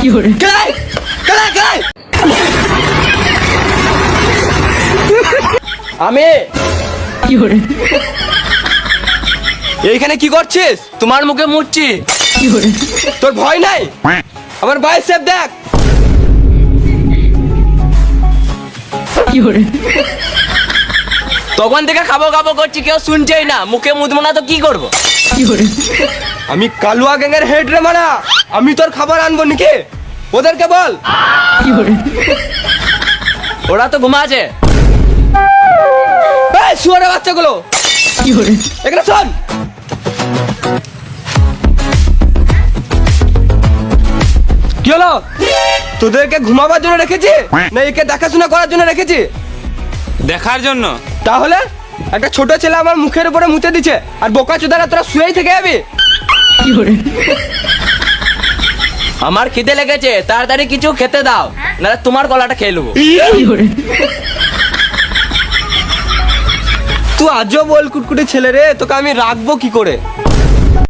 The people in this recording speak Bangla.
কেলাই কেলাই কেলাই আমি এইখানে কি করছিস? তোমার মুখে মুচ্ছি। তোর ভয় নাই? আমার বাইসেপ দেখ। তখন থেকে খাবো খাবো করছি, কেউ শুনছেই না। মুখে মুদবো না তো কি করবো? আমি কালুয়া গ্যাংয়ের হেড রে মারা। আমি তোর খাবার আনবো নাকি? ওদেরকে বল। ওরা তো ঘুমাচ্ছে। এই শুয়োরের বাচ্চাগুলো এখানে শোন। কি হলো? তোদেরকে ঘুমাবার জন্য রেখেছি না একে দেখাশোনা করার জন্য রেখেছি? দেখার জন্য। তাহলে একটা ছোট ছেলে আমার মুখের উপরে মুতে দিচ্ছে আর বোকা চোদারা তোরা শুয়েই থেকে যাবি? আমার খিদে লেগেছে, তাড়াতাড়ি কিছু খেতে দাও, নাহলে তোমার গলাটা খেয়ে নেবো। তুই আজও বল কুটকুটে ছেলে রে, তোকে আমি রাখবো কি করে?